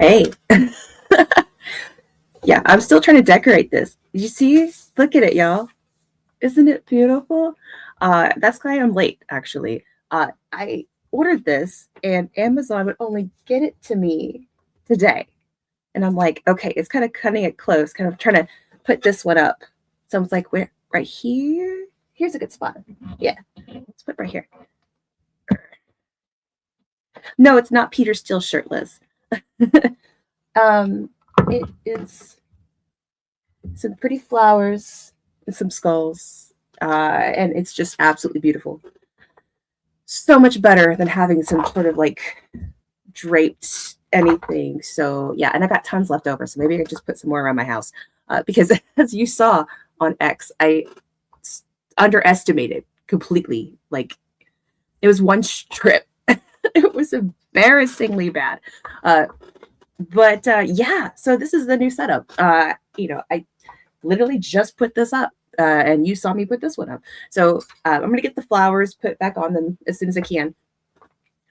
Hey. Yeah, I'm still trying to decorate this. Did you see? Look at it, y'all. Isn't it beautiful? That's why I'm late, actually. I ordered this, and Amazon would only get it to me today. And I'm like, okay, it's kind of cutting it close, kind of trying to put this one up. So I was like, where? Right here? Here's a good spot. Yeah, let's put it right here. No, it's not Peter Steele shirtless. um, it is some pretty flowers and some skulls, and it's just absolutely beautiful. So much better than having some sort of like draped anything. So yeah, and I got tons left over, so maybe I could just put some more around my house, because as you saw on X, I underestimated completely. Like it was one strip. It was embarrassingly bad. But yeah, so this is the new setup. I literally just put this up, and you saw me put this one up. So I'm gonna get the flowers put back on them as soon as I can,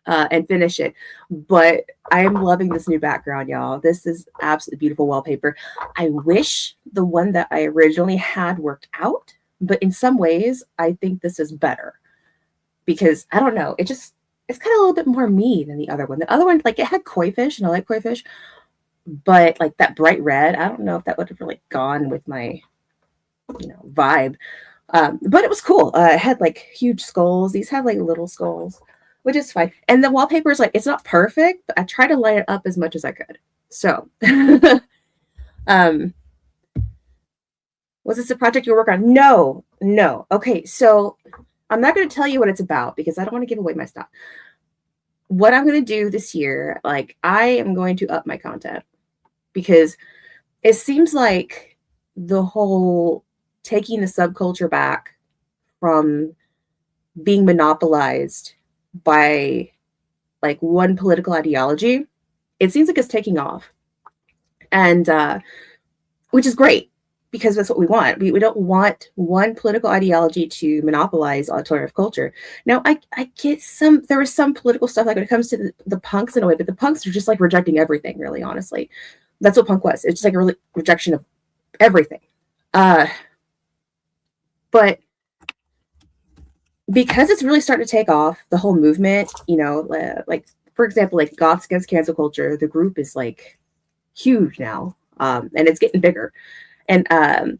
and finish it. But I am loving this new background, y'all. This is absolutely beautiful wallpaper. I wish the one that I originally had worked out, but in some ways, I think this is better because I don't know. It's kind of a little bit more me than the other one. The other one, like it had koi fish, and I like koi fish, but like that bright red, I don't know if that would have really gone with my, vibe. But it was cool. It had like huge skulls. These have like little skulls, which is fine. And the wallpaper is like, it's not perfect, but I try to light it up as much as I could. So, um, was this a project you work on? No, no. Okay, so I'm not going to tell you what it's about because I don't want to give away my stuff. What I'm going to do this year, like I am going to up my content because it seems like the whole taking the subculture back from being monopolized by like one political ideology, it seems like it's taking off. And which is great because that's what we want. We don't want one political ideology to monopolize alternative culture. Now, I get there was some political stuff like when it comes to the punks in a way, but the punks are just like rejecting everything, really, honestly. That's what punk was. It's just like a rejection of everything. But because it's really starting to take off, the whole movement, like for example, like Goths Against Cancel Culture, the group is like huge now, and it's getting bigger. And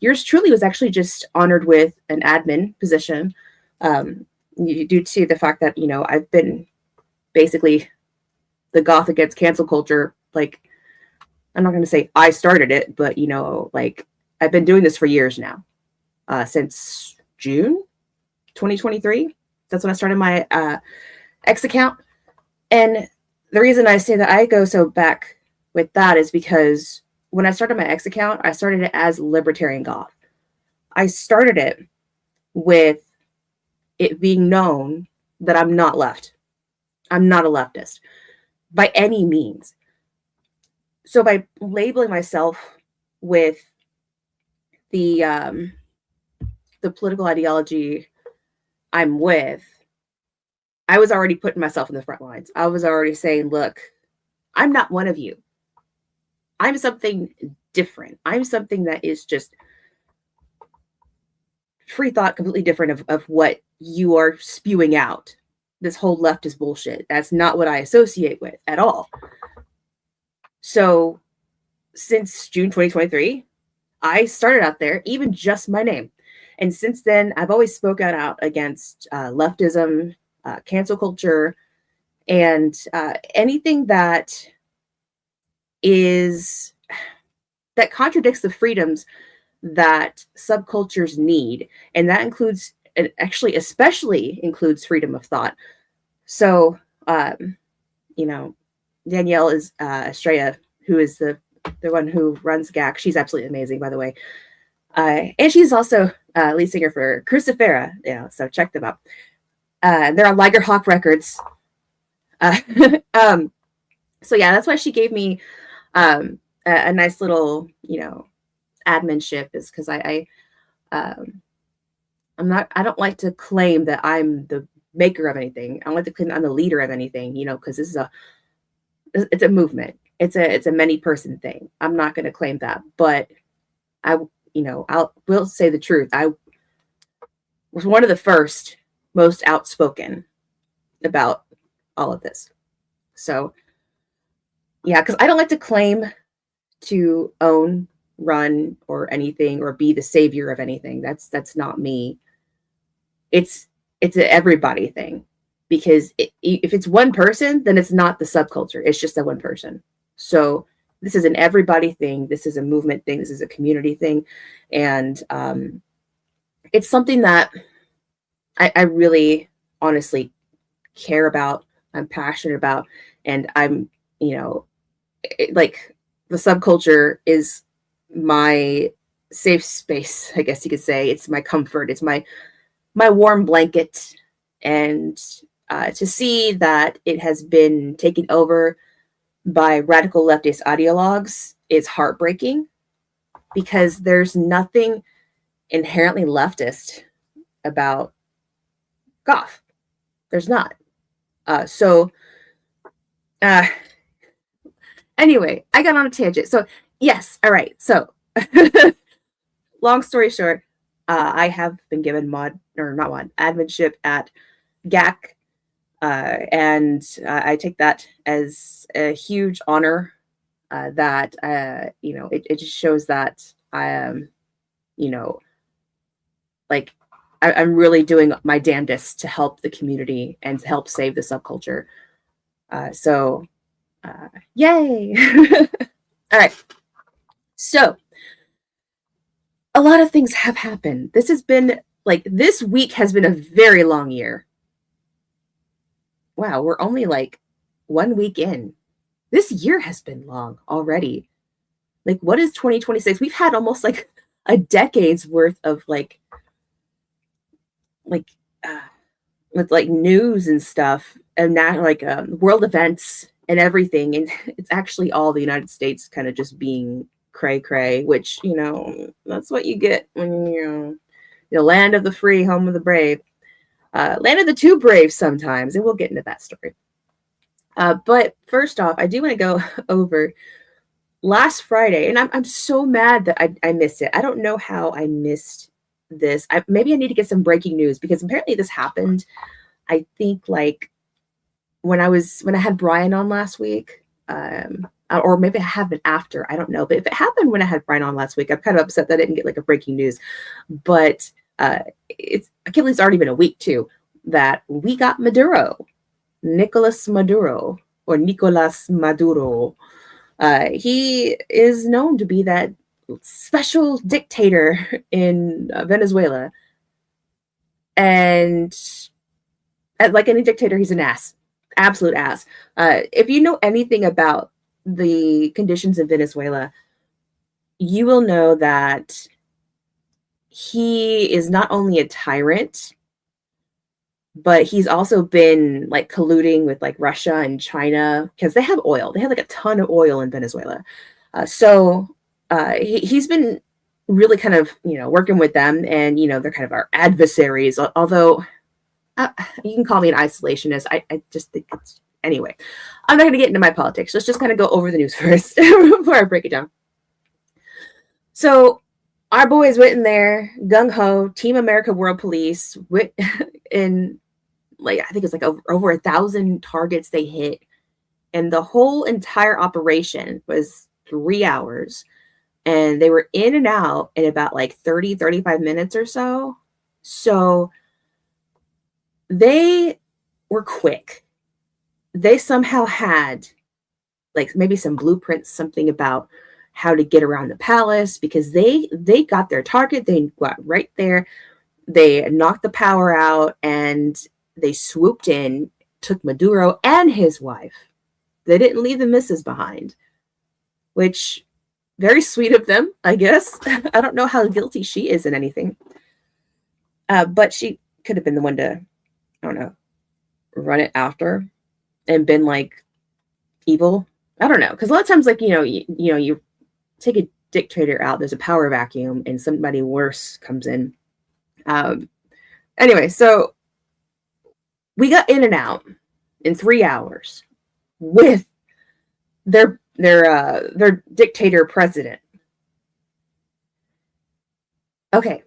yours truly was actually just honored with an admin position, due to the fact that I've been basically the Goth Against Cancel Culture. Like, I'm not going to say I started it, but like I've been doing this for years now, since June 2023. That's when I started my X account. And the reason I say that I go so back with that is because when I started my X account, I started it as Libertarian Goth. I started it with it being known that I'm not left. I'm not a leftist by any means. So by labeling myself with the political ideology I'm with, I was already putting myself in the front lines. I was already saying, look, I'm not one of you. I'm something different. I'm something that is just free thought, completely different of what you are spewing out. This whole leftist bullshit. That's not what I associate with at all. So since June 2023, I started out there, even just my name. And since then, I've always spoken out against leftism, cancel culture, and anything that contradicts the freedoms that subcultures need. And that includes, and actually especially includes, freedom of thought. So, Danielle is Estrella, who is the one who runs GAC. She's absolutely amazing, by the way. And she's also lead singer for Crucifera, so check them out. They're on Liger Hawk Records. So yeah, that's why she gave me a nice little, adminship, is because I don't like to claim that I'm the maker of anything. I don't like to claim that I'm the leader of anything, because it's a movement. it's a many person thing. I'm not going to claim that, but I will say the truth. I was one of the first most outspoken about all of this. So yeah, because I don't like to claim to own, run, or anything, or be the savior of anything. That's not me. It's an everybody thing, because if it's one person, then it's not the subculture. It's just that one person. So this is an everybody thing. This is a movement thing. This is a community thing, and it's something that I really honestly care about. I'm passionate about, and I'm like the subculture is my safe space, I guess you could say. It's my comfort. It's my warm blanket. And to see that it has been taken over by radical leftist ideologues is heartbreaking, because there's nothing inherently leftist about goth. There's not. So anyway, I got on a tangent. So yes, all right. So long story short, I have been given adminship at GAC, and I take that as a huge honor. That it just shows that I am, like I'm really doing my damnedest to help the community and to help save the subculture. So yay! All right. So a lot of things have happened. This week has been a very long year. Wow, we're only like 1 week in. This year has been long already. Like, what is 2026? We've had almost like a decade's worth of with like news and stuff, and now world events and everything. And it's actually all the United States kind of just being cray cray, which, that's what you get when you're the land of the free, home of the brave, land of the too brave sometimes. And we'll get into that story. But first off, I do want to go over last Friday, and I'm so mad that I missed it. I don't know how I missed this. Maybe I need to get some breaking news, because apparently this happened, I think, like when I had Brian on last week, or maybe it happened after. I don't know. But if it happened when I had Brian on last week, I'm kind of upset that I didn't get like a breaking news. But I can't believe it's already been a week too that we got Maduro, Nicolas Maduro. He is known to be that special dictator in Venezuela. And like any dictator, he's an ass. Absolute ass. If you know anything about the conditions in Venezuela, you will know that he is not only a tyrant, but he's also been like colluding with like Russia and China, because they have oil. They have like a ton of oil in Venezuela. So he's been really kind of, working with them, and, they're kind of our adversaries, although you can call me an isolationist. I just think it's, anyway, I'm not going to get into my politics. Let's just kind of go over the news first before I break it down. So our boys went in there, gung-ho, Team America World Police, went in, like, I think it's like over 1,000 targets they hit. And the whole entire operation was 3 hours. And they were in and out in about like 35 minutes or so. So they were quick. They somehow had like maybe some blueprints, something about how to get around the palace, because they got their target. They got right there. They knocked the power out, and they swooped in, took Maduro and his wife. They didn't leave the missus behind, which, very sweet of them, I guess. I don't know how guilty she is in anything. But she could have been the one to, I don't know, run it after and been like evil. I don't know. Because a lot of times, like, you take a dictator out, there's a power vacuum, and somebody worse comes in. Anyway, so we got in and out in 3 hours with their their dictator president. Okay,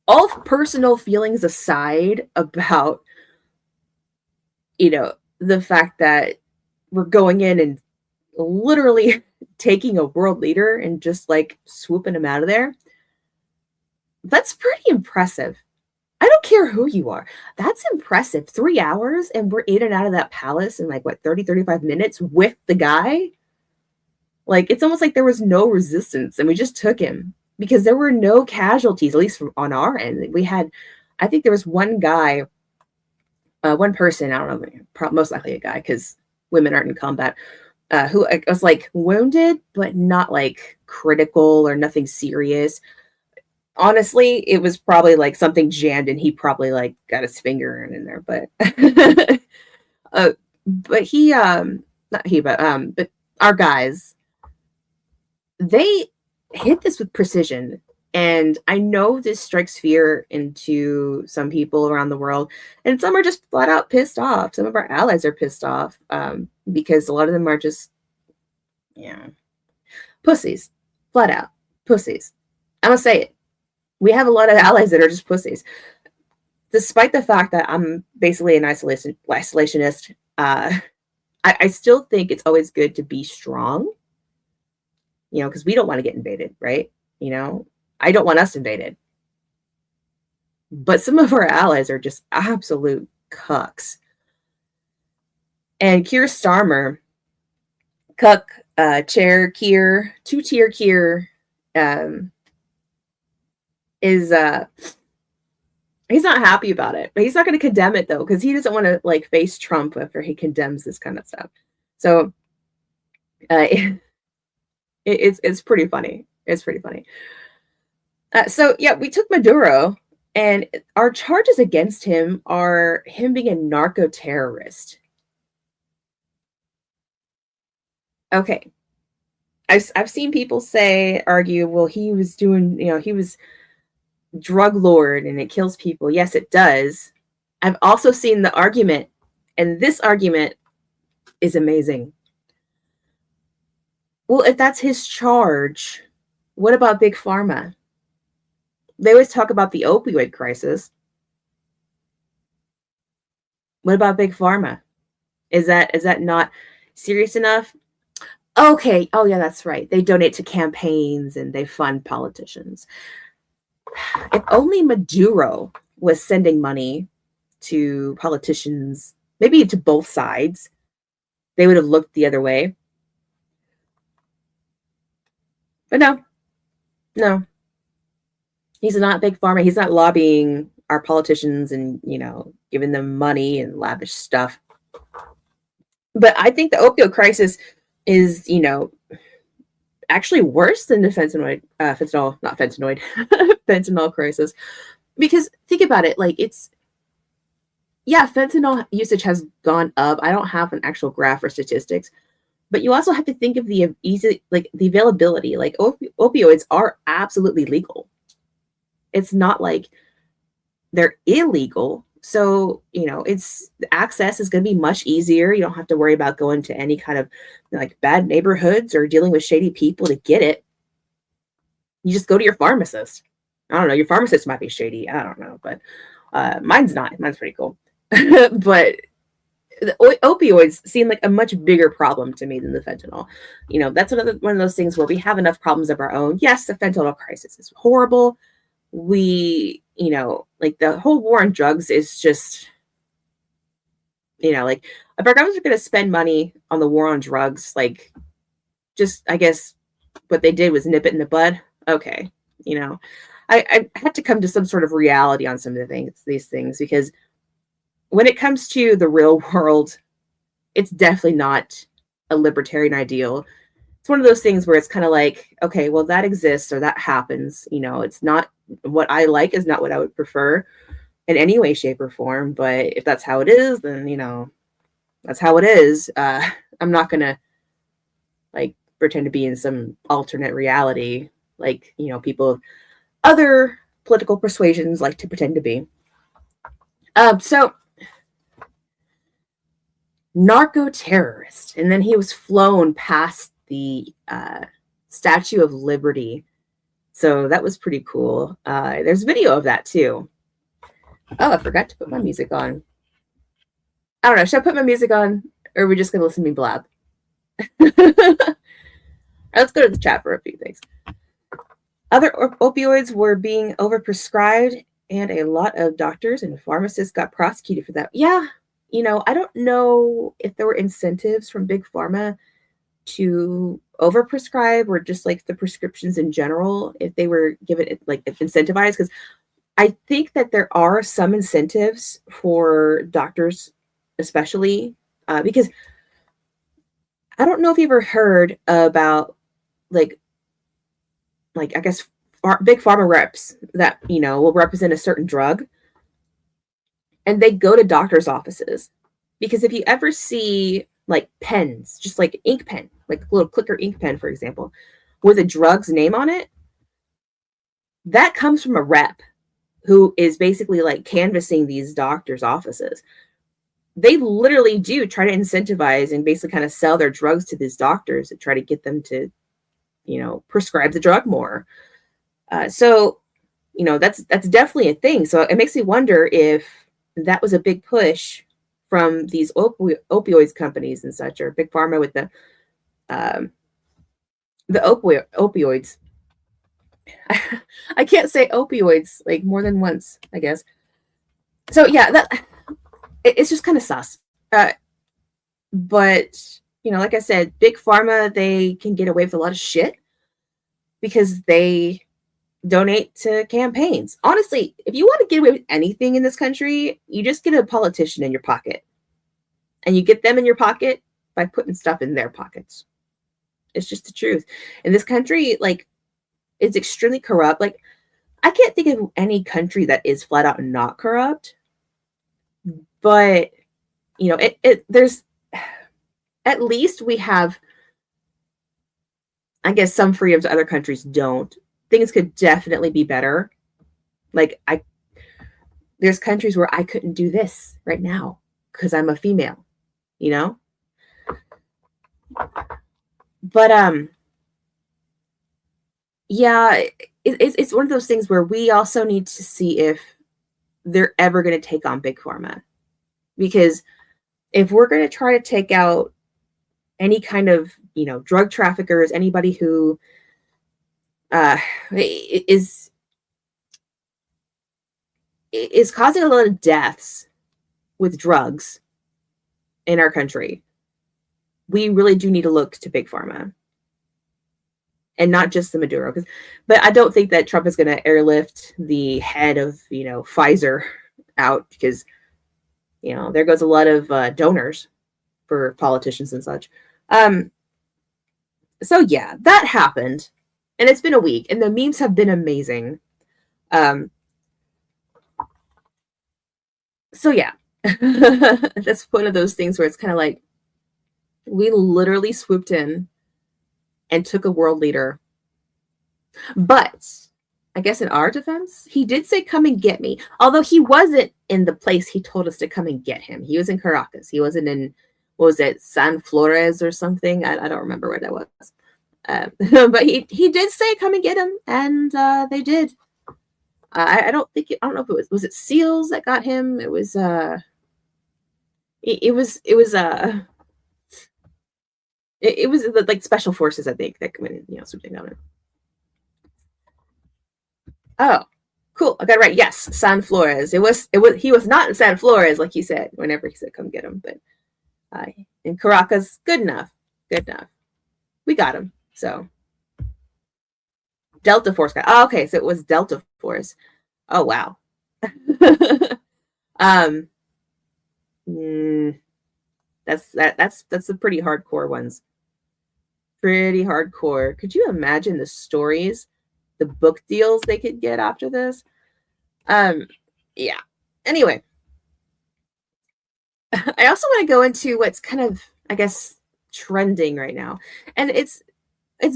all personal feelings aside about, the fact that we're going in and literally taking a world leader and just like swooping him out of there, that's pretty impressive. I don't care who you are. That's impressive. 3 hours and we're in and out of that palace in like what, 30, 35 minutes with the guy? Like, it's almost like there was no resistance and we just took him because there were no casualties, at least from on our end. We had, I think there was one guy, one person, I don't know, most likely a guy because women aren't in combat, who was like wounded, but not like critical or nothing serious. Honestly, it was probably like something jammed and he probably like got his finger in there, but but he not he but our guys, they hit this with precision. And I know this strikes fear into some people around the world, and some are just flat out pissed off. Some of our allies are pissed off because a lot of them are just, pussies, flat out pussies. I'm gonna say it. We have a lot of allies that are just pussies. Despite the fact that I'm basically an isolationist, I still think it's always good to be strong, because we don't want to get invaded, right? I don't want us invaded. But some of our allies are just absolute cucks. And Keir Starmer, cuck, chair Keir, two-tier Keir, is he's not happy about it, but he's not going to condemn it though, because he doesn't want to like face Trump after he condemns this kind of stuff. So it's pretty funny. It's pretty funny. So yeah, we took Maduro, and our charges against him are him being a narco-terrorist. Okay. I've seen people argue, well, he was doing, he was drug lord and it kills people. Yes, it does. I've also seen the argument, and this argument is amazing. Well, if that's his charge, what about Big Pharma? They always talk about the opioid crisis. What about Big Pharma? Is that not serious enough? Okay. Oh yeah, that's right. They donate to campaigns and they fund politicians. If only Maduro was sending money to politicians, maybe to both sides, they would have looked the other way. But no. He's not Big Pharma. He's not lobbying our politicians and, giving them money and lavish stuff. But I think the opioid crisis is, actually worse than the fentanyl crisis. Because think about it, like fentanyl usage has gone up. I don't have an actual graph or statistics, but you also have to think of the availability. Like opioids are absolutely legal. It's not like they're illegal. So, it's access is going to be much easier. You don't have to worry about going to any kind of like bad neighborhoods or dealing with shady people to get it. You just go to your pharmacist. I don't know. Your pharmacist might be shady. I don't know, but mine's not. Mine's pretty cool. But the opioids seem like a much bigger problem to me than the fentanyl. That's one of those things where we have enough problems of our own. Yes, the fentanyl crisis is horrible. We, like the whole war on drugs is just, like if our governments are going to spend money on the war on drugs, like just, I guess what they did was nip it in the bud. Okay. I had to come to some sort of reality on some of these things, because when it comes to the real world, it's definitely not a libertarian ideal. It's one of those things where it's kind of like, okay, well, that exists or that happens. It's not what I like, is not what I would prefer in any way, shape, or form. But if that's how it is, then, that's how it is. I'm not going to like pretend to be in some alternate reality like, people of other political persuasions like to pretend to be. So narco terrorist. And then he was flown past the Statue of Liberty. So that was pretty cool. There's video of that too. Oh, I forgot to put my music on. I don't know. Should I put my music on, or are we just going to listen to me blab? Let's go to the chat for a few things. Other opioids were being overprescribed, and a lot of doctors and pharmacists got prosecuted for that. Yeah, I don't know if there were incentives from Big Pharma to overprescribe, or just like the prescriptions in general, if they were given like incentivized, because I think that there are some incentives for doctors, especially because I don't know if you've ever heard about like I guess big pharma reps that will represent a certain drug, and they go to doctors' offices, because if you ever see like pens, just like ink pen, like a little clicker ink pen, for example, with a drug's name on it, that comes from a rep who is basically like canvassing these doctors' offices. They literally do try to incentivize and basically kind of sell their drugs to these doctors and try to get them to, prescribe the drug more. So that's definitely a thing. So it makes me wonder if that was a big push from these opioids companies and such, or Big Pharma with the opioids. I can't say opioids like more than once, I guess. So yeah, it's just kind of sus. But like I said, Big Pharma, they can get away with a lot of shit because they donate to campaigns. Honestly, if you want to get away with anything in this country, you just get a politician in your pocket. And you get them in your pocket by putting stuff in their pockets. It's just the truth. In this country, like, it's extremely corrupt. Like, I can't think of any country that is flat out not corrupt. But, there's, at least we have, I guess, some freedoms other countries don't. Things could definitely be better. Like, there's countries where I couldn't do this right now because I'm a female, But, yeah, it's one of those things where we also need to see if they're ever going to take on Big Pharma. Because if we're going to try to take out any kind of, drug traffickers, anybody who is causing a lot of deaths with drugs in our country, we really do need to look to Big Pharma. And not just the Maduro. But I don't think that Trump is going to airlift the head of, Pfizer out, because, there goes a lot of donors for politicians and such. So yeah, that happened. And it's been a week, and the memes have been amazing. So yeah, that's one of those things where it's kind of like, we literally swooped in and took a world leader. But I guess in our defense, he did say, come and get me. Although he wasn't in the place he told us to come and get him. He was in Caracas. He wasn't in, what was it, San Flores or something? I don't remember where that was. But he did say, come and get him. And they did. I don't know if was it SEALs that got him? It was like special forces, I think, that come in, something down there. Oh, cool. I got it right. Yes, San Flores. He was not in San Flores, like he said, whenever he said come get him, but in Caracas, good enough. We got him. So Delta Force got. Oh, okay, so it was Delta Force. Oh wow. That's the pretty hardcore ones. Pretty hardcore. Could you imagine the stories, the book deals they could get after this? Yeah. Anyway, I also want to go into what's kind of, I guess, trending right now, and it's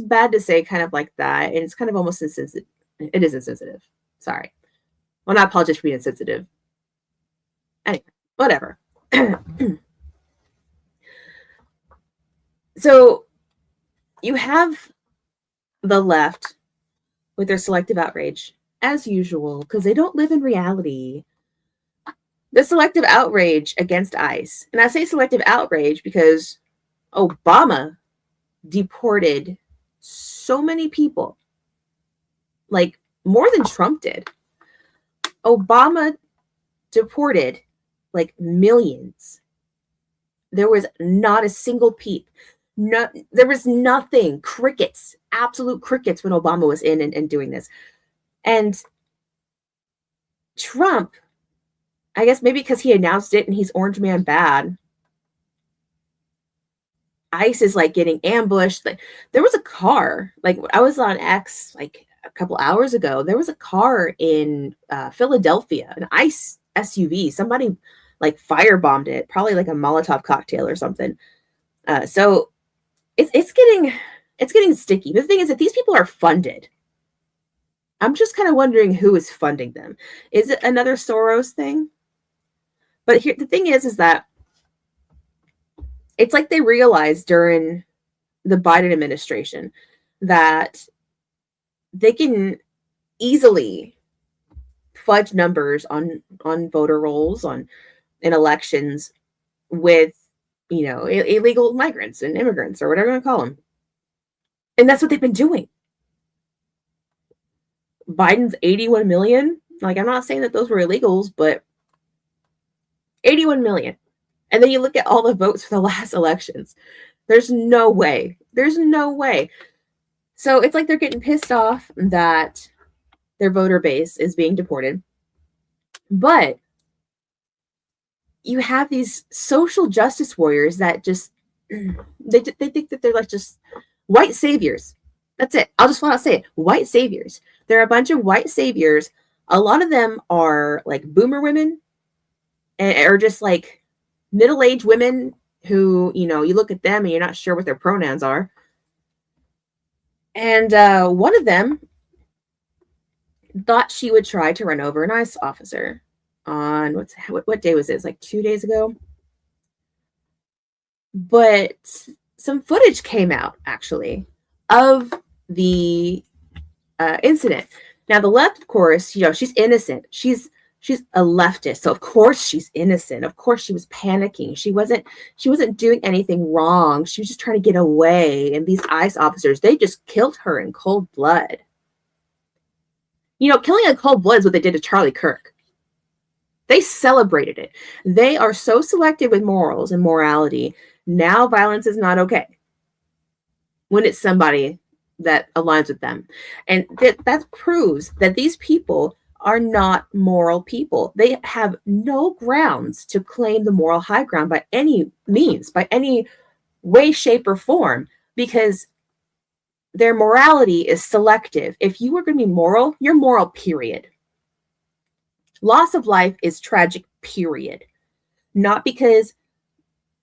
bad to say kind of like that, and it's kind of almost insensitive. It is insensitive. Sorry. Well, not apologize for being insensitive. Anyway, whatever. So you have the left with their selective outrage, as usual, because they don't live in reality. The selective outrage against ICE. And I say selective outrage because Obama deported so many people, like more than Trump did. Obama deported like millions. There was not a single peep. No, there was nothing. Crickets, absolute crickets when Obama was in and doing this. And Trump, I guess maybe because he announced it and he's Orange Man bad, ICE is like getting ambushed. Like there was a car, like I was on X like a couple hours ago. There was a car in Philadelphia, an ICE SUV. Somebody like firebombed it, probably like a Molotov cocktail or something. So it's getting sticky. The thing is that these people are funded. I'm just kind of wondering who is funding them. Is it another Soros thing? But here the thing is that it's like they realized during the Biden administration that they can easily fudge numbers on voter rolls in elections with illegal migrants and immigrants or whatever you want to call them. And that's what they've been doing. Biden's 81 million. Like, I'm not saying that those were illegals, but 81 million. And then you look at all the votes for the last elections. There's no way. There's no way. So it's like they're getting pissed off that their voter base is being deported. But you have these social justice warriors that just, they think that they're like just white saviors. That's it. I'll just flat out say it. White saviors. There are a bunch of white saviors. A lot of them are like boomer women or just like middle-aged women who, you look at them and you're not sure what their pronouns are. And one of them thought she would try to run over an ICE officer on what day was it? It's like 2 days ago. But some footage came out actually of the incident. Now the left, of course, she's innocent. She's a leftist, so of course she's innocent. Of course she was panicking. She wasn't doing anything wrong. She was just trying to get away. And these ICE officers, they just killed her in cold blood. Killing in cold blood is what they did to Charlie Kirk. They celebrated it. They are so selective with morals and morality. Now violence is not okay when it's somebody that aligns with them. And that proves that these people are not moral people. They have no grounds to claim the moral high ground by any means, by any way, shape, or form, because their morality is selective. If you are going to be moral, you're moral, period. Loss of life is tragic, period. Not because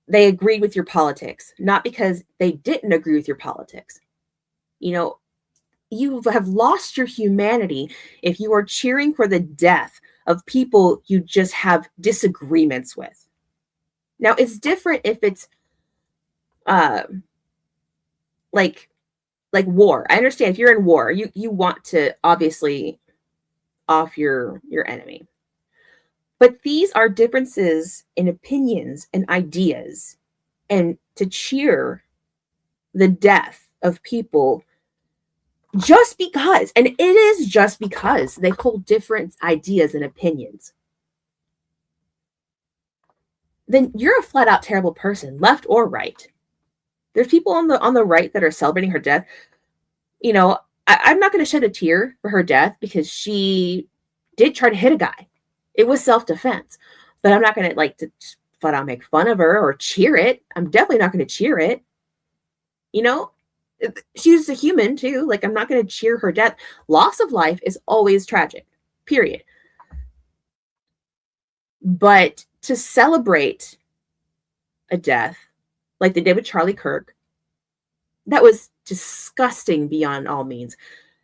they agreed with your politics, not because they didn't agree with your politics. You have lost your humanity if you are cheering for the death of people you just have disagreements with. Now, it's different if it's like war. I understand if you're in war, you want to obviously off your enemy. But these are differences in opinions and ideas. And to cheer the death of people just because, and it is just because they hold different ideas and opinions, then you're a flat out terrible person, left or right. There's people on the right that are celebrating her death. I'm not going to shed a tear for her death because she did try to hit a guy. It was self-defense, but I'm not going to flat out make fun of her or cheer it. I'm definitely not going to cheer it. She's a human too. Like, I'm not going to cheer her death. Loss of life is always tragic, period. But to celebrate a death like they did with Charlie Kirk, that was disgusting beyond all means.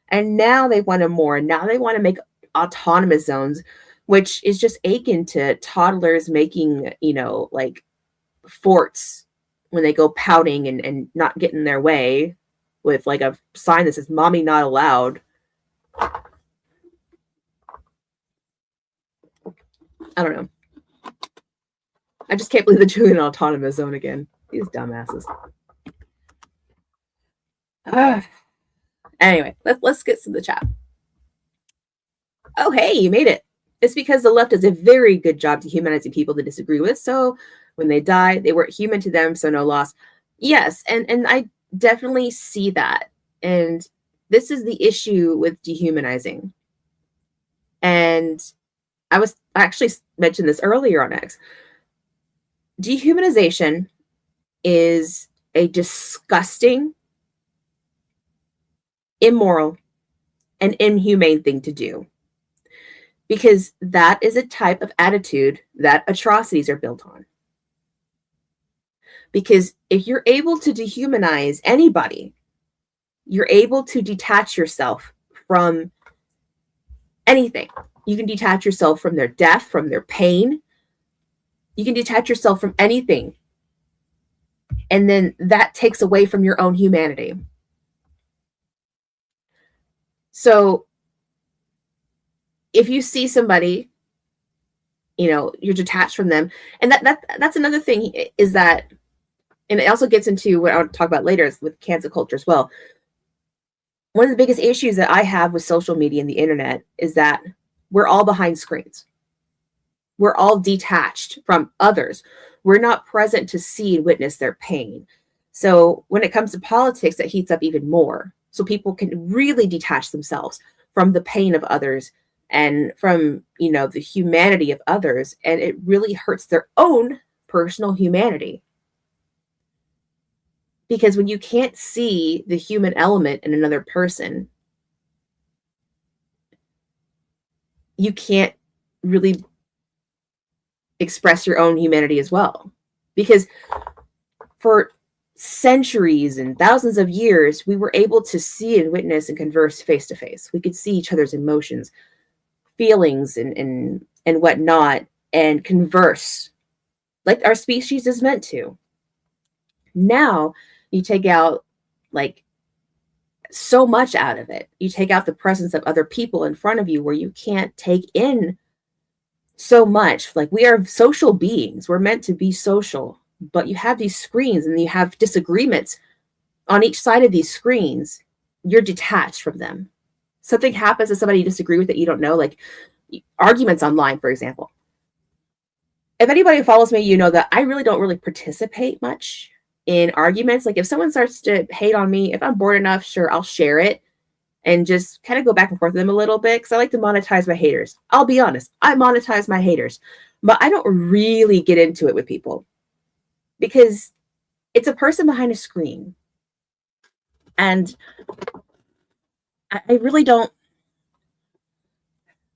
And now they want more. Now they want to make autonomous zones, which is just akin to toddlers making, like forts when they go pouting and not getting their way with like a sign that says "Mommy not allowed." I don't know. I just can't believe they're doing an autonomous zone again. These dumbasses. Anyway, let's get to the chat. Oh, hey, you made it. It's because the left does a very good job dehumanizing people they disagree with. So when they die, they weren't human to them, so no loss. Yes, and I definitely see that. And this is the issue with dehumanizing. And I actually mentioned this earlier on X. Dehumanization is a disgusting, immoral, and inhumane thing to do. Because that is a type of attitude that atrocities are built on. Because if you're able to dehumanize anybody, you're able to detach yourself from anything. You can detach yourself from their death, from their pain. You can detach yourself from anything. And then that takes away from your own humanity. So if you see somebody, you're detached from them. And that's another thing is that, and it also gets into what I'll talk about later with cancel culture as well. One of the biggest issues that I have with social media and the internet is that we're all behind screens. We're all detached from others. We're not present to see and witness their pain. So when it comes to politics, that heats up even more. So people can really detach themselves from the pain of others and from, the humanity of others. And it really hurts their own personal humanity. Because when you can't see the human element in another person, you can't really express your own humanity as well. Because for centuries and thousands of years, we were able to see and witness and converse face to face. We could see each other's emotions, feelings, and whatnot, and converse like our species is meant to. Now you take out like so much out of it. You take out the presence of other people in front of you where you can't take in so much. Like, we are social beings. We're meant to be social, but you have these screens and you have disagreements on each side of these screens. You're detached from them. Something happens to somebody you disagree with that you don't know, like arguments online, for example. If anybody follows me, you know that I really don't participate much in arguments. Like, if someone starts to hate on me, if I'm bored enough, sure, I'll share it and just kind of go back and forth with them a little bit, because I like to monetize my haters. I'll be honest, I monetize my haters, but I don't really get into it with people because it's a person behind a screen. And I really don't,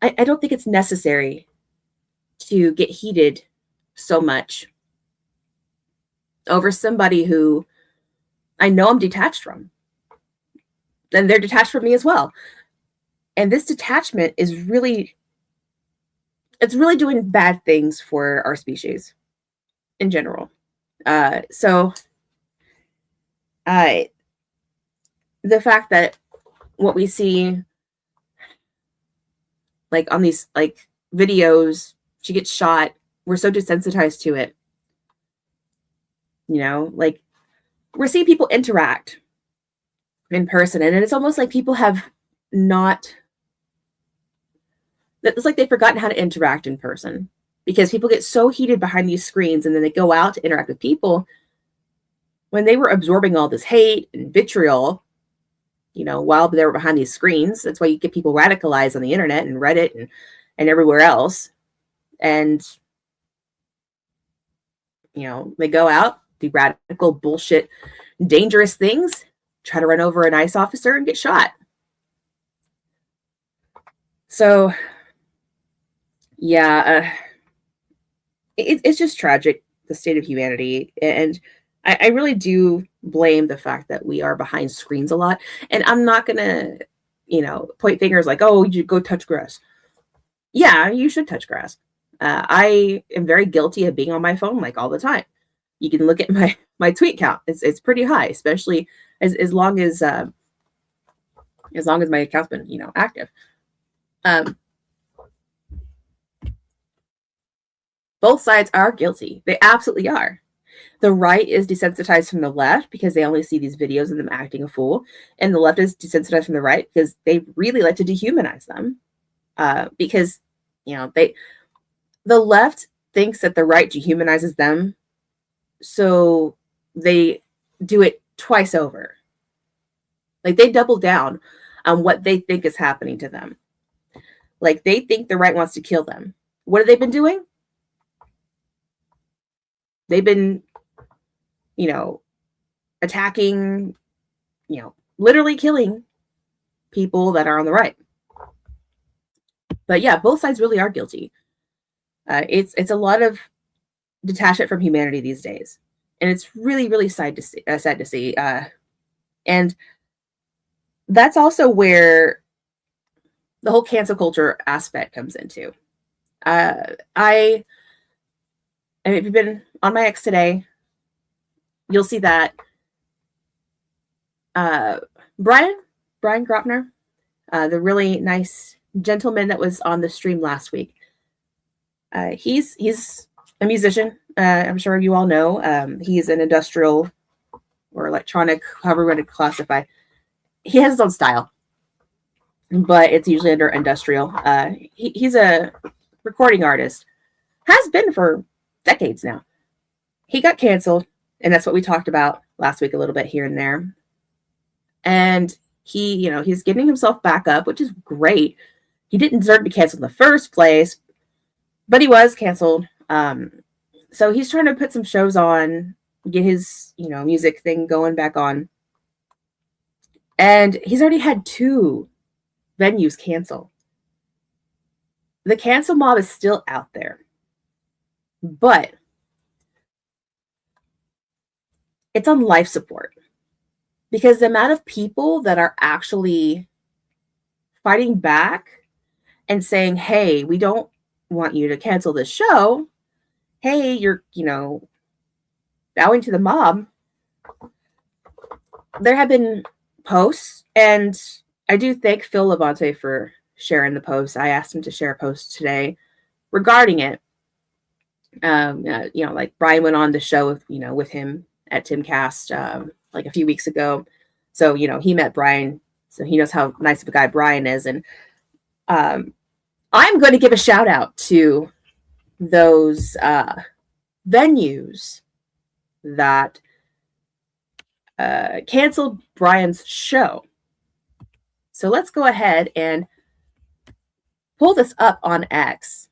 I don't think it's necessary to get heated so much over somebody who I know I'm detached from. And they're detached from me as well. And this detachment is really, it's really doing bad things for our species in general. So the fact that what we see, like on these like videos, she gets shot, we're so desensitized to it. Like, we're seeing people interact in person, and it's almost like people have not, it's like they've forgotten how to interact in person, because people get so heated behind these screens, and then they go out to interact with people. When they were absorbing all this hate and vitriol, while they were behind these screens, that's why you get people radicalized on the internet and Reddit and everywhere else. And, they go out, do radical bullshit, dangerous things, try to run over an ICE officer and get shot. So, yeah, it's just tragic, the state of humanity. And I really do blame the fact that we are behind screens a lot. And I'm not going to, point fingers like, oh, you go touch grass. Yeah, you should touch grass. I am very guilty of being on my phone like all the time. You can look at my tweet count. It's pretty high, especially as long as my account's been, active. Both sides are guilty. They absolutely are. The right is desensitized from the left because they only see these videos of them acting a fool, and the left is desensitized from the right because they really like to dehumanize them. Because the left thinks that the right dehumanizes them, so they do it twice over. Like, they double down on what they think is happening to them. Like, they think the right wants to kill them. What have they been doing? They've been, attacking, literally killing people that are on the right. But yeah, both sides really are guilty. It's a lot of detachment from humanity these days, and it's really, really sad to see. And that's also where the whole cancel culture aspect comes into. If you've been on my X today, you'll see that Brian Grotner, the really nice gentleman that was on the stream last week, he's a musician. I'm sure you all know. He's an industrial or electronic, however you want to classify. He has his own style, but it's usually under industrial. He's a recording artist, has been for decades now. He got canceled, and that's what we talked about last week a little bit here and there. And he's getting himself back up, which is great. He didn't deserve to be canceled in the first place, but he was canceled. So he's trying to put some shows on, get his, music thing going back on. And he's already had 2 venues cancel. The cancel mob is still out there. But it's on life support. Because the amount of people that are actually fighting back and saying, hey, we don't want you to cancel this show. Hey, you're, bowing to the mob. There have been posts, and I do thank Phil Levante for sharing the post. I asked him to share a post today regarding it. Like Brian went on the show with him at Timcast like a few weeks ago. So, he met Brian, so he knows how nice of a guy Brian is. And I'm going to give a shout out to those venues that canceled Brian's show. So let's go ahead and pull this up on X.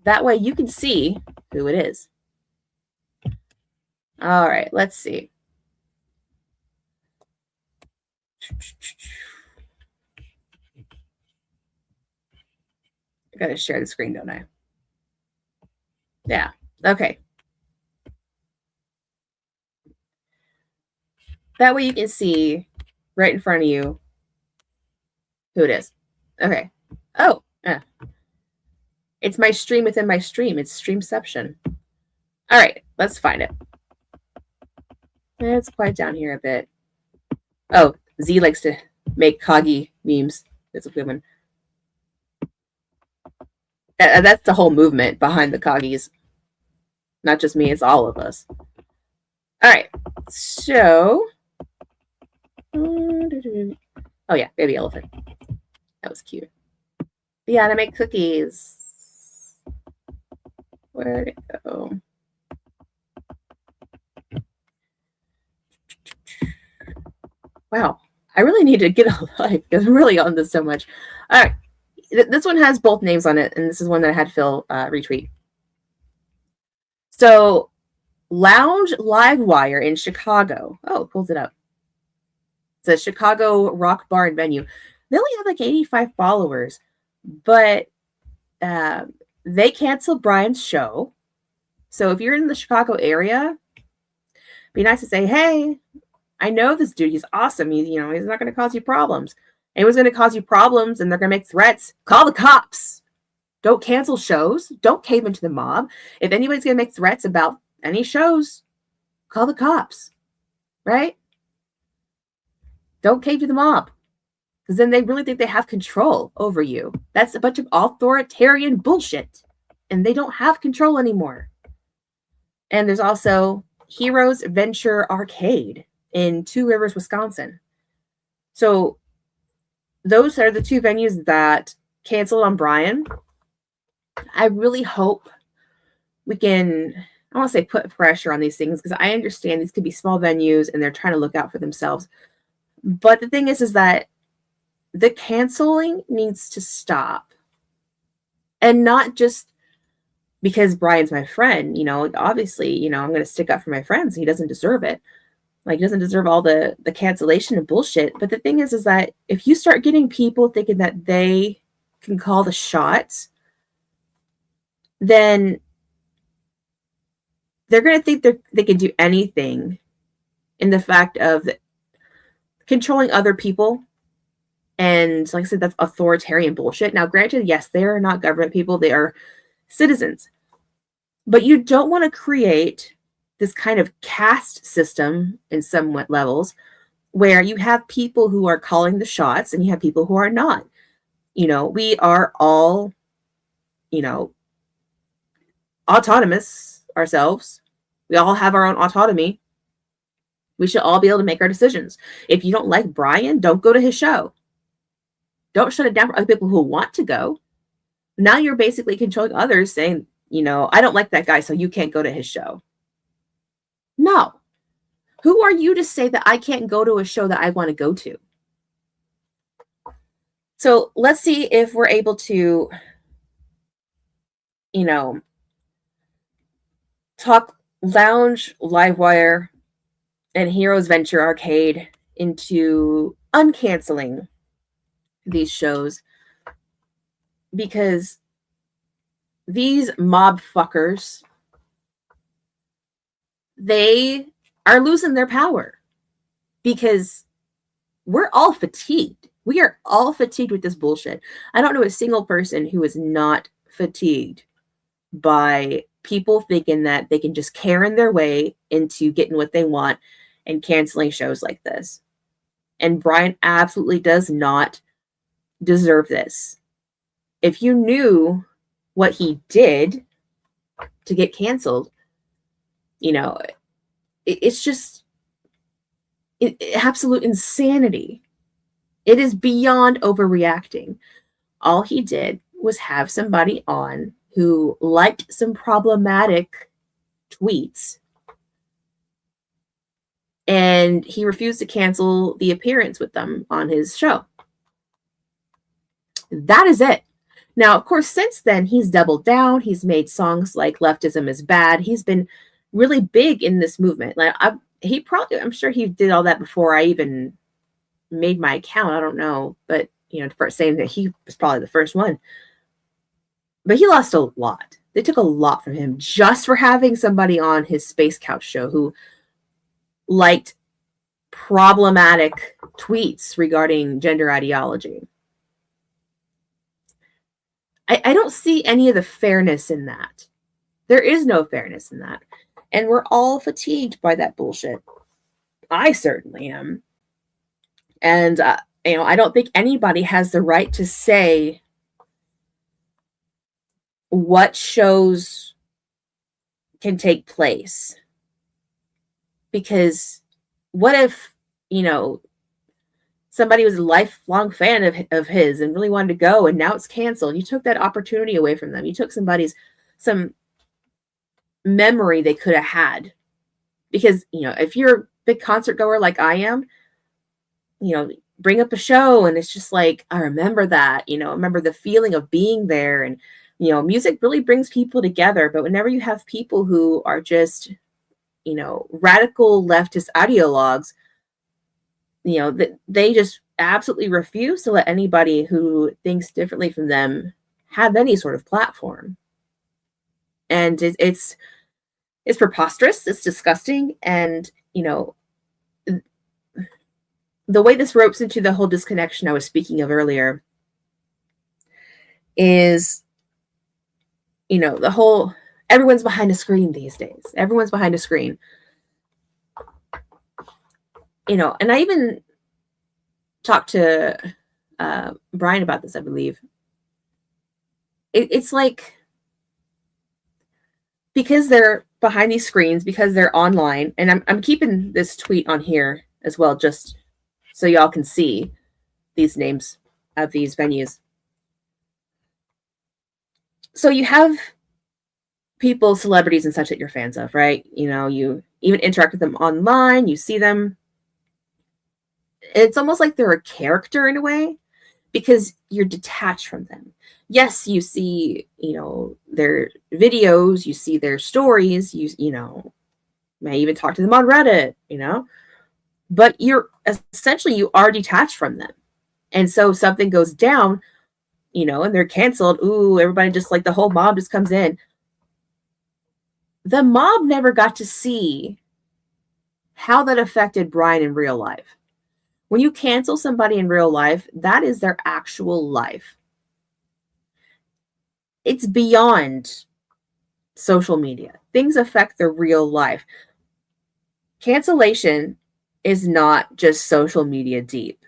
That way you can see who it is. All right, let's see. I gotta share the screen, don't I? Yeah, okay. That way you can see right in front of you who it is. Okay. Oh, yeah. It's my stream within my stream. It's Streamception. All right, let's find it. Let's quiet down here a bit. Oh, Z likes to make Kagi memes. That's a woman. That's the whole movement behind the Kagis. Not just me, it's all of us. All right, so... Oh yeah, baby elephant. That was cute. Yeah, to make cookies. Where'd it go? Wow, I really need to get a life because I'm really on this so much. All right, this one has both names on it, and this is one that I had Phil retweet. So, Lounge Livewire in Chicago. Oh, pulls it up. It's a Chicago rock bar and venue. They only have like 85 followers, but they canceled Brian's show. So if you're in the Chicago area, be nice to say, hey, I know this dude. He's awesome. He's not going to cause you problems. Anyone's going to cause you problems and they're going to make threats. Call the cops. Don't cancel shows. Don't cave into the mob. If anybody's going to make threats about any shows, Call the cops, right? Don't cave to the mob, because then they really think they have control over you. That's a bunch of authoritarian bullshit, and they don't have control anymore. And there's also Heroes Venture Arcade in Two Rivers, Wisconsin. So those are the two venues that canceled on Brian. I really hope we can, I want to say put pressure on these things, because I understand these could be small venues and they're trying to look out for themselves. But the thing is that the canceling needs to stop. And not just because Brian's my friend, obviously, I'm going to stick up for my friends. He doesn't deserve it. Like, he doesn't deserve all the cancellation and bullshit. But the thing is that if you start getting people thinking that they can call the shots, then they're going to think they can do anything in the fact of controlling other people. And like I said, that's authoritarian bullshit. Now, granted, yes, they are not government people. They are citizens. But you don't want to create this kind of caste system in somewhat levels where you have people who are calling the shots and you have people who are not. We are all, autonomous ourselves. We all have our own autonomy. We should all be able to make our decisions. If you don't like Brian, don't go to his show. Don't shut it down for other people who want to go. Now you're basically controlling others, saying, I don't like that guy, so you can't go to his show. No. Who are you to say that I can't go to a show that I want to go to? So let's see if we're able to, talk Lounge, Livewire, and Heroes Venture Arcade into uncanceling these shows, because these mob fuckers, they are losing their power, because we're all fatigued. We are all fatigued with this bullshit. I don't know a single person who is not fatigued by people thinking that they can just Karen their way into getting what they want and canceling shows like this. And Brian absolutely does not deserve this. If you knew what he did to get canceled, it's just absolute insanity. It is beyond overreacting. All he did was have somebody on who liked some problematic tweets, and he refused to cancel the appearance with them on his show. That is it. Now, of course, since then, he's doubled down. He's made songs like Leftism is Bad. He's been really big in this movement. Like, I'm sure he did all that before I even made my account. I don't know. But, for saying that he was probably the first one. But he lost a lot. They took a lot from him just for having somebody on his Space Couch show who liked problematic tweets regarding gender ideology. I don't see any of the fairness in that. There is no fairness in that. And we're all fatigued by that bullshit. I certainly am. And, I don't think anybody has the right to say what shows can take place. Because what if, somebody was a lifelong fan of his and really wanted to go, and now it's canceled. You took that opportunity away from them. You took some memory they could have had. Because, if you're a big concert goer like I am, bring up a show and it's just like, I remember that, I remember the feeling of being there. And, music really brings people together. But whenever you have people who are just, radical leftist ideologues, they just absolutely refuse to let anybody who thinks differently from them have any sort of platform. And it's preposterous. It's disgusting. And, the way this ropes into the whole disconnection I was speaking of earlier is, the whole, everyone's behind a screen these days. Everyone's behind a screen. And I even talked to Brian about this, I believe. It's like, because they're behind these screens, because they're online, and I'm keeping this tweet on here as well, just so y'all can see these names of these venues. So you have people, celebrities and such that you're fans of, right? You even interact with them online, you see them. It's almost like they're a character in a way, because you're detached from them. Yes, you see, their videos, you see their stories, you may even talk to them on Reddit, but you are detached from them. And so something goes down, and they're canceled. Ooh, everybody just like the whole mob just comes in. The mob never got to see how that affected Brian in real life. When you cancel somebody in real life, that is their actual life. It's beyond social media. Things affect their real life. Cancellation is not just social media deep.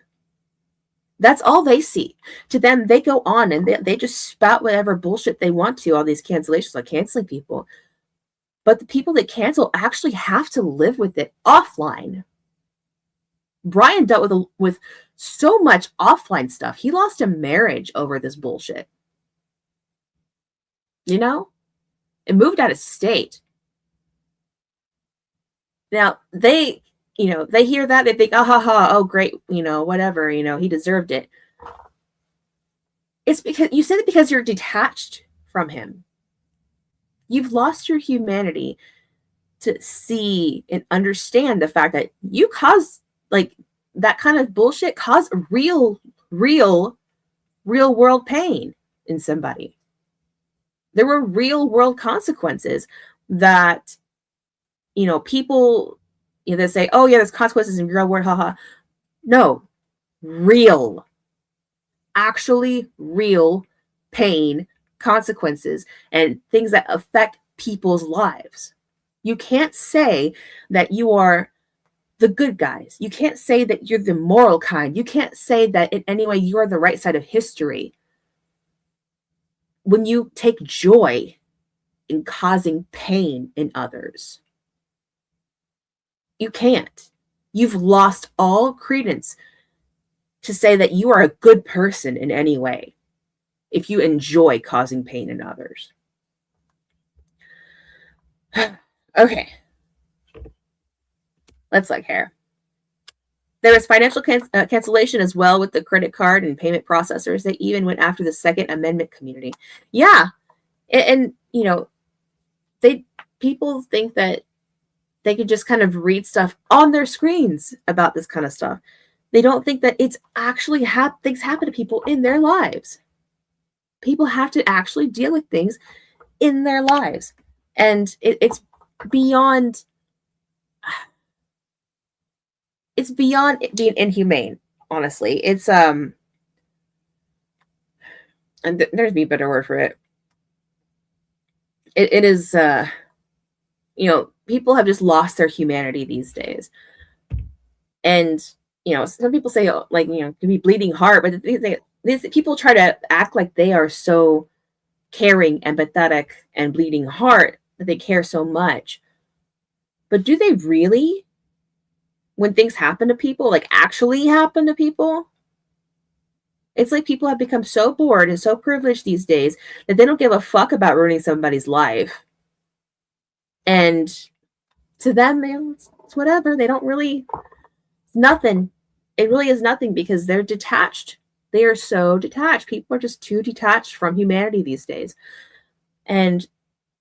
That's all they see. To them, they go on and they just spout whatever bullshit they want to, all these cancellations, like canceling people. But the people that cancel actually have to live with it offline. Brian dealt with so much offline stuff. He lost a marriage over this bullshit. It moved out of state. Now, they hear that, they think, oh, great, whatever, he deserved it. It's because you said it, because you're detached from him. You've lost your humanity to see and understand the fact that you caused, like, that kind of bullshit caused real world pain in somebody. There were real world consequences that, people, they say, oh yeah, there's consequences in real world, haha. No, actually real pain, consequences, and things that affect people's lives. You can't say that you are the good guys. You can't say that you're the moral kind. You can't say that in any way you're the right side of history when you take joy in causing pain in others. You can't. You've lost all credence to say that you are a good person in any way if you enjoy causing pain in others. Okay. Let's look here. There was financial cancellation as well with the credit card and payment processors. They even went after the Second Amendment community. Yeah. And people think that they could just kind of read stuff on their screens about this kind of stuff. They don't think that it's actually things happen to people in their lives. People have to actually deal with things in their lives. And it's beyond being inhumane, honestly. It's and there's be a better word for it. It is people have just lost their humanity these days. And some people say, can be bleeding heart, but these people try to act like they are so caring, empathetic, and bleeding heart, that they care so much. But do they really? When things happen to people, like actually happen to people? It's like people have become so bored and so privileged these days that they don't give a fuck about ruining somebody's life. And to them, it's whatever. They don't really, it's nothing. It really is nothing, because they're detached. They are so detached. People are just too detached from humanity these days. And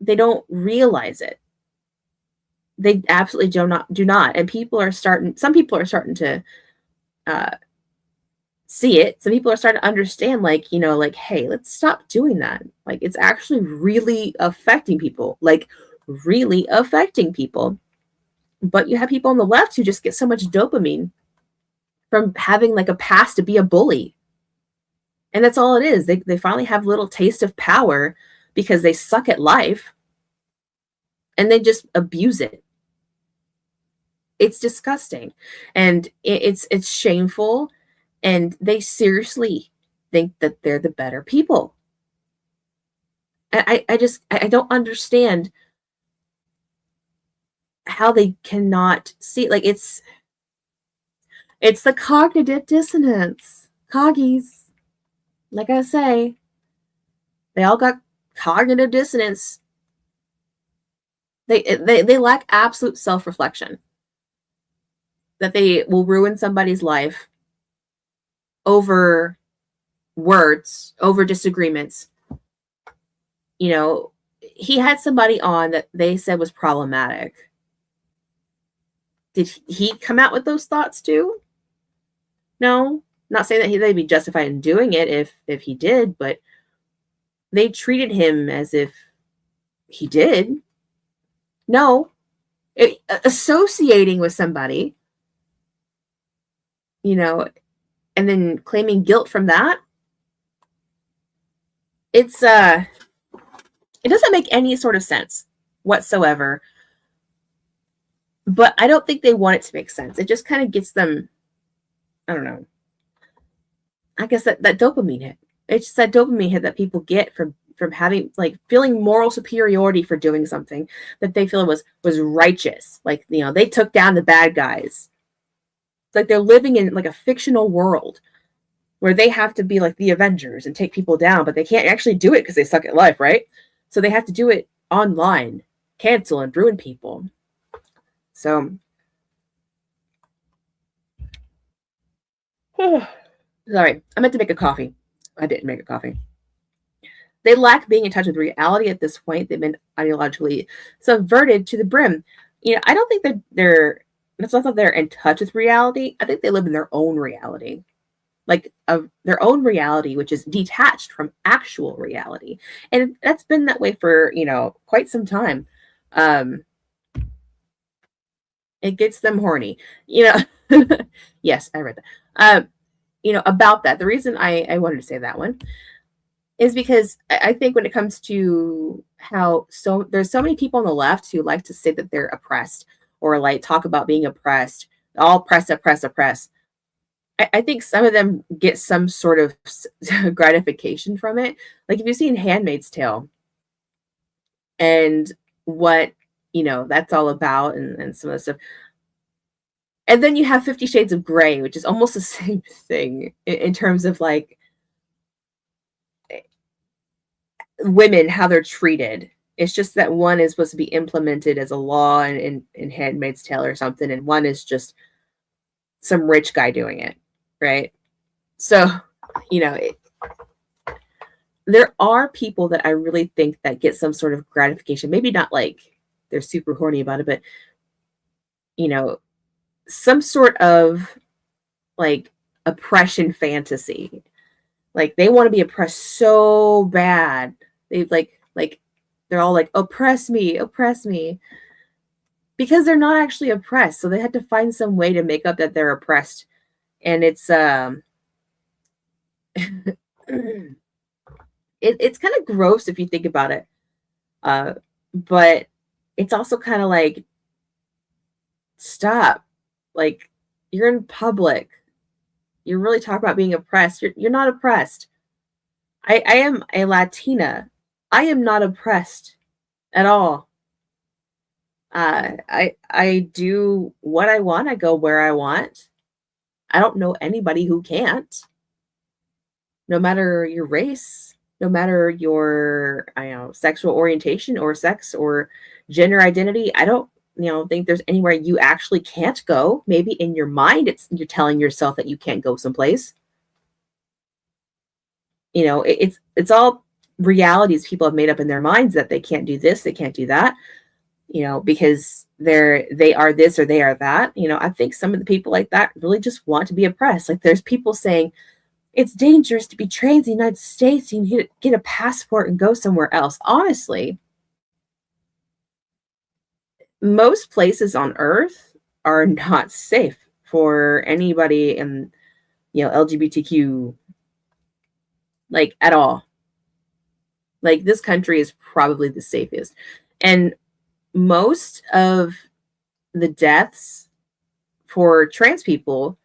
they don't realize it. They absolutely do not. And some people are starting to see it. Some people are starting to understand, hey, let's stop doing that. Like, it's actually really affecting people, really affecting people. But you have people on the left who just get so much dopamine from having a past to be a bully. And that's all it is. They finally have a little taste of power because they suck at life, and they just abuse it. It's disgusting, and it's shameful, and they seriously think that they're the better people. I don't understand how they cannot see, like, it's the cognitive dissonance. Coggies. Like I say, they all got cognitive dissonance. They lack absolute self-reflection. That they will ruin somebody's life over words, over disagreements. You know, he had somebody on that they said was problematic. Did he come out with those thoughts too? No, not saying that they'd be justified in doing it if he did, but they treated him as if he did. No, associating with somebody, you know, and then claiming guilt from that. It doesn't make any sort of sense whatsoever. But I don't think they want it to make sense. It just kind of gets them, I don't know. I guess that dopamine hit. It's just that dopamine hit that people get from having, like, feeling moral superiority for doing something that they feel was righteous. Like, you know, they took down the bad guys. It's like they're living in like a fictional world where they have to be like the Avengers and take people down, but they can't actually do it because they suck at life, right? So they have to do it online, cancel and ruin people. So, sorry, I meant to make a coffee. I didn't make a coffee. They lack being in touch with reality at this point. They've been ideologically subverted to the brim. You know, I don't think that it's not that they're in touch with reality. I think they live in their own reality. Like, of their own reality, which is detached from actual reality. And that's been that way for, you know, quite some time. It gets them horny, you know. Yes, I read that. You know, about that, the reason I wanted to say that one is because I think when it comes to how there's so many people on the left who like to say that they're oppressed, or like talk about being oppressed, all oppress. I think some of them get some sort of gratification from it. Like, if you've seen Handmaid's Tale and what, you know, that's all about, and some of the stuff. And then you have 50 Shades of Grey, which is almost the same thing in terms of like women, how they're treated. It's just that one is supposed to be implemented as a law in Handmaid's Tale or something, and one is just some rich guy doing it, right? So, you know, there are people that I really think that get some sort of gratification. Maybe not like they're super horny about it, but, you know, some sort of like oppression fantasy. Like, they want to be oppressed so bad. They like they're all like, oppress me, because they're not actually oppressed. So they had to find some way to make up that they're oppressed. And it's it's kind of gross if you think about it. But it's also kind of like, stop. Like, you're in public. You're really talking about being oppressed. You're not oppressed. I am a Latina. I am not oppressed at all. I do what I want. I go where I want. I don't know anybody who can't. No matter your race, no matter your, I don't know, sexual orientation or sex or gender identity, I don't, you know, think there's anywhere you actually can't go. Maybe in your mind, you're telling yourself that you can't go someplace. You know, it's all realities people have made up in their minds, that they can't do this, they can't do that, you know, because they are this or they are that. You know, I think some of the people like that really just want to be oppressed. Like, there's people saying it's dangerous to be trans in the United States. You need to get a passport and go somewhere else. Honestly, most places on Earth are not safe for anybody in, you know, LGBTQ, like, at all. Like, this country is probably the safest. And most of the deaths for trans people,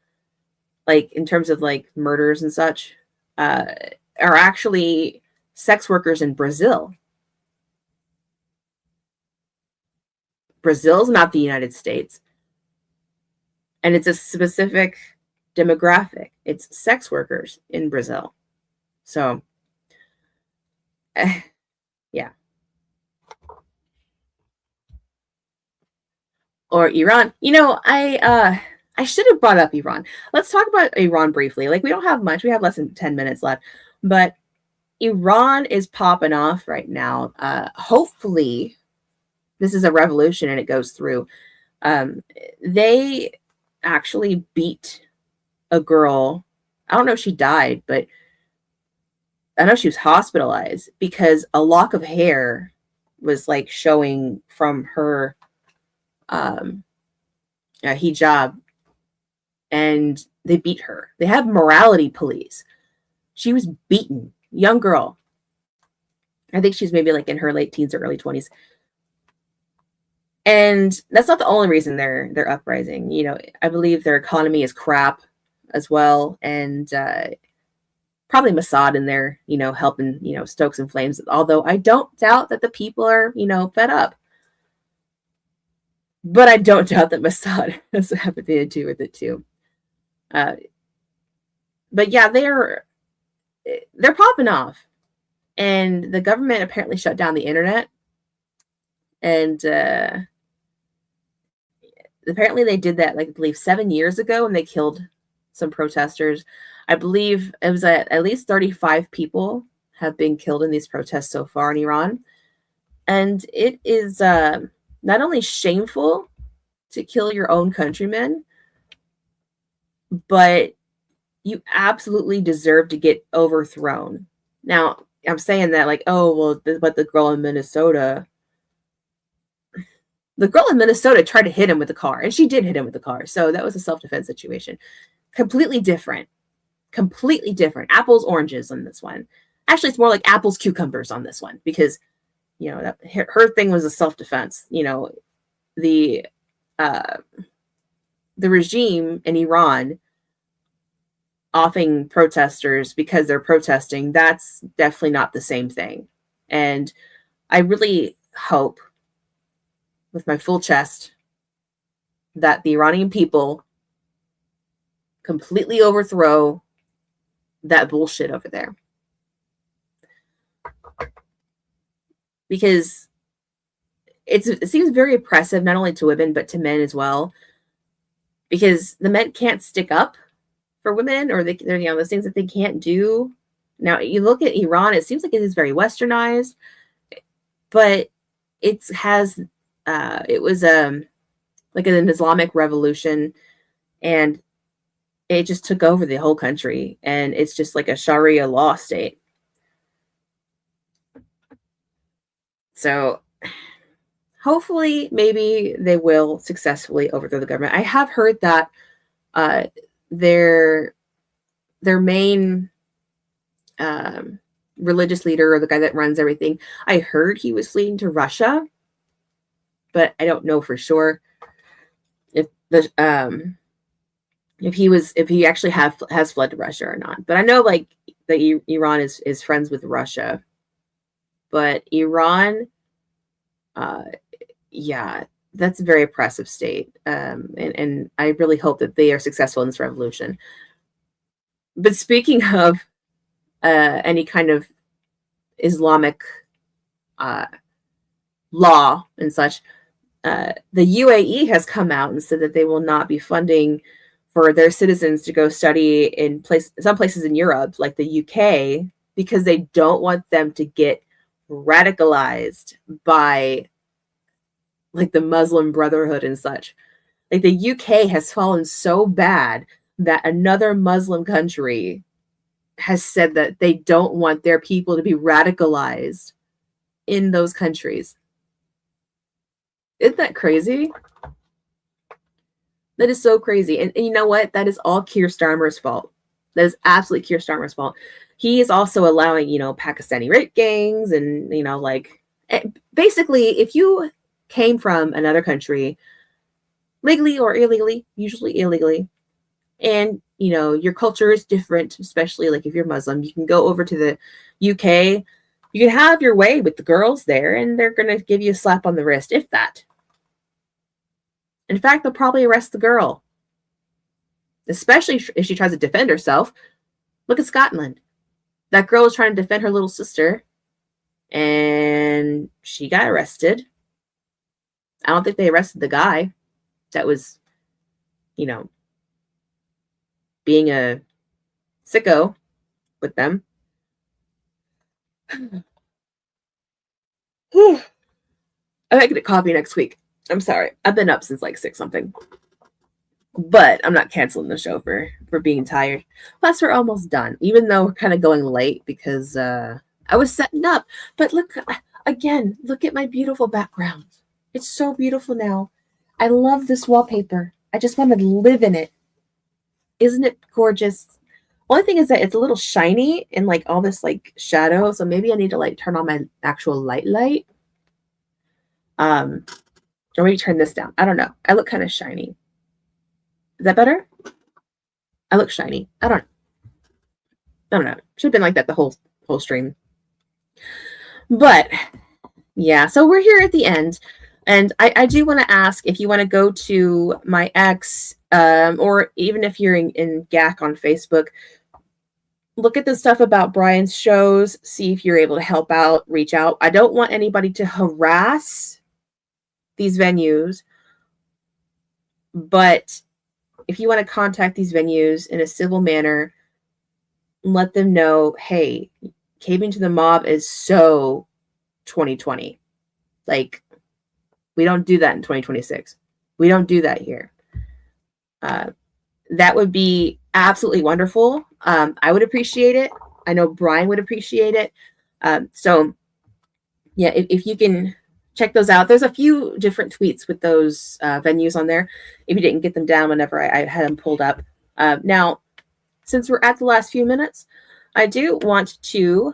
like in terms of like murders and such, are actually sex workers in Brazil. Brazil's not the United States. And it's a specific demographic. It's sex workers in Brazil. So, yeah. Or Iran. I should have brought up Iran. Let's talk about Iran briefly. Like, we don't have much. We have less than 10 minutes left. But Iran is popping off right now. Hopefully, this is a revolution and it goes through. They actually beat a girl. I don't know if she died, but I know she was hospitalized because a lock of hair was like showing from her hijab, and they beat her. They have morality police. She was beaten, young girl. I think she's maybe like in her late teens or early 20s. And that's not the only reason they're uprising. You know, I believe their economy is crap as well, and probably Mossad in there, you know, helping, you know, stoke some flames. Although I don't doubt that the people are, you know, fed up. But I don't doubt that Mossad has something to do with it too. But yeah, they're popping off, and the government apparently shut down the internet, and apparently they did that, like, I believe 7 years ago, and they killed some protesters. I believe it was at least 35 people have been killed in these protests so far in Iran. And it is not only shameful to kill your own countrymen, but you absolutely deserve to get overthrown. Now, I'm saying that like, oh, well, but the girl in Minnesota tried to hit him with a car, and she did hit him with a car. So that was a self-defense situation. Completely different. Apples, oranges on this one. Actually, it's more like apples, cucumbers on this one, because, you know, her thing was a self-defense. You know, the regime in Iran offing protesters because they're protesting, that's definitely not the same thing. And I really hope with my full chest that the Iranian people completely overthrow that bullshit over there. Because it seems very oppressive, not only to women, but to men as well. Because the men can't stick up for women, or they're, you know, those things that they can't do. Now, you look at Iran, it seems like it is very westernized, but it has, it was like an Islamic revolution, and it just took over the whole country, and it's just like a Sharia law state. So hopefully, maybe they will successfully overthrow the government. I have heard that their main religious leader, or the guy that runs everything, I heard he was fleeing to Russia, but I don't know for sure if he actually has fled to Russia or not. But I know like that Iran is friends with Russia, but Iran, yeah, that's a very oppressive state, and I really hope that they are successful in this revolution. But speaking of any kind of Islamic law and such, the UAE has come out and said that they will not be funding for their citizens to go study in some places in Europe, like the UK, because they don't want them to get radicalized by like the Muslim Brotherhood and such. Like, the UK has fallen so bad that another Muslim country has said that they don't want their people to be radicalized in those countries. Isn't that crazy? That is so crazy. And you know what? That is all Keir Starmer's fault. That is absolutely Keir Starmer's fault. He is also allowing, you know, Pakistani rape gangs, and, you know, like, basically, if you came from another country legally or illegally, usually illegally. And, your culture is different, especially like if you're Muslim. You can go over to the UK, you can have your way with the girls there, and they're going to give you a slap on the wrist, if that. In fact, they'll probably arrest the girl, especially if she tries to defend herself. Look at Scotland. That girl was trying to defend her little sister, and she got arrested. I don't think they arrested the guy that was, being a sicko with them. I might get a coffee next week. I'm sorry. I've been up since like 6 something. But I'm not canceling the show for being tired. Plus, we're almost done, even though we're kind of going late because I was setting up. But look, again, look at my beautiful background. It's so beautiful now. I love this wallpaper. I just want to live in it. Isn't it gorgeous? Only thing is that it's a little shiny and like all this like shadow. So maybe I need to like turn on my actual light. Or maybe turn this down. I don't know. I look kind of shiny. Is that better? I look shiny. I don't know. Should have been like that the whole stream. But yeah, so we're here at the end. And I do want to ask if you want to go to my X, or even if you're in GAC on Facebook, look at the stuff about Brian's shows, see if you're able to help out, reach out. I don't want anybody to harass these venues, but if you want to contact these venues in a civil manner, let them know, hey, caving to the mob is so 2020. Like, we don't do that in 2026. We don't do that here. That would be absolutely wonderful. I would appreciate it. I know Brian would appreciate it. So, yeah, if you can check those out. There's a few different tweets with those venues on there. If you didn't get them down whenever I had them pulled up. Now, since we're at the last few minutes, I do want to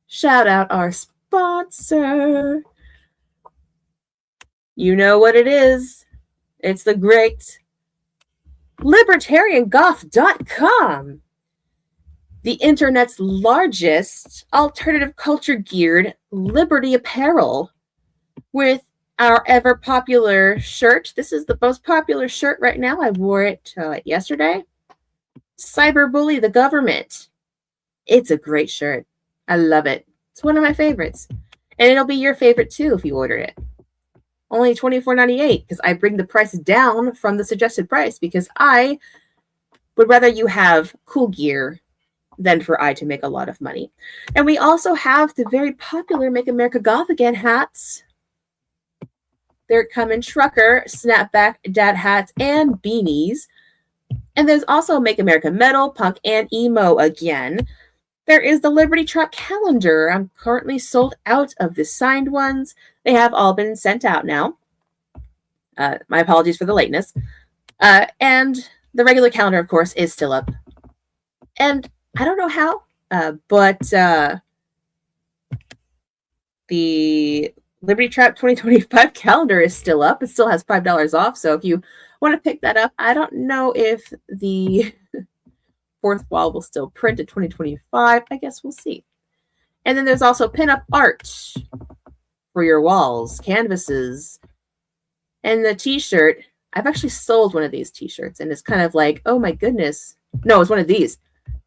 shout out our sponsor. You know what it is. It's the great libertariangoth.com, the internet's largest alternative culture geared liberty apparel, with our ever popular shirt. This is the most popular shirt right now. I wore it yesterday. Cyberbully the government. It's a great shirt. I love it. It's one of my favorites. And it'll be your favorite too if you order it. Only $24.98 because I bring the price down from the suggested price because I would rather you have cool gear than for I to make a lot of money. And we also have the very popular Make America Goth Again hats. They're coming trucker, snapback, dad hats, and beanies. And there's also Make America Metal, Punk, and Emo again. There is the Liberty Truck calendar. I'm currently sold out of the signed ones. They have all been sent out now. My apologies for the lateness. And the regular calendar, of course, is still up. And I don't know how, but the Liberty Trap 2025 calendar is still up. It still has $5 off. So if you want to pick that up, I don't know if the fourth wall will still print in 2025. I guess we'll see. And then there's also pinup art for your walls, canvases, and the t-shirt. I've actually sold one of these t-shirts, and it's kind of like, oh my goodness. No, it's one of these.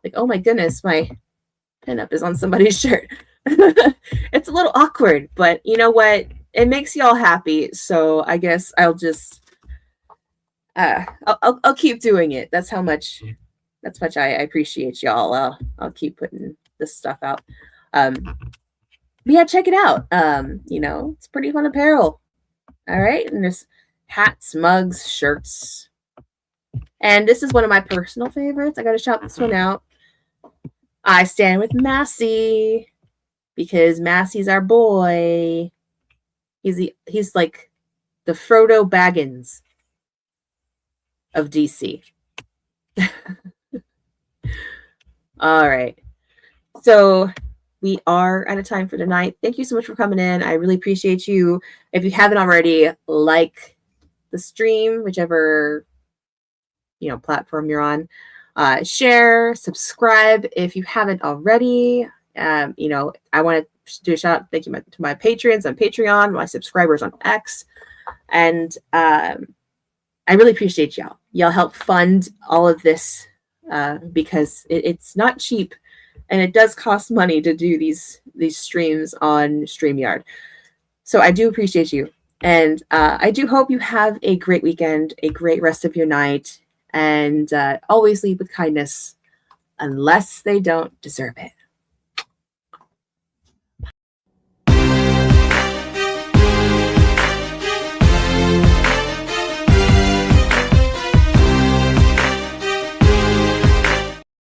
Like, oh my goodness, my pinup is on somebody's shirt. It's a little awkward, but you know what? It makes y'all happy, so I guess I'll just I'll keep doing it. That's much I appreciate y'all. I'll keep putting this stuff out. But yeah, check it out. It's pretty fun apparel. All right, and there's hats, mugs, shirts, and this is one of my personal favorites. I got to shout this one out. I stand with Massey because Massey's our boy. He's like the Frodo Baggins of DC. All right. So we are out of time for tonight. Thank you so much for coming in. I really appreciate you. If you haven't already, like the stream, whichever platform you're on. Share, subscribe if you haven't already. I want to do a shout out, thank you to my patrons on Patreon, my subscribers on X, and I really appreciate y'all. Y'all help fund all of this because it's not cheap, and it does cost money to do these streams on StreamYard. So I do appreciate you, and I do hope you have a great weekend, a great rest of your night, and always lead with kindness, unless they don't deserve it.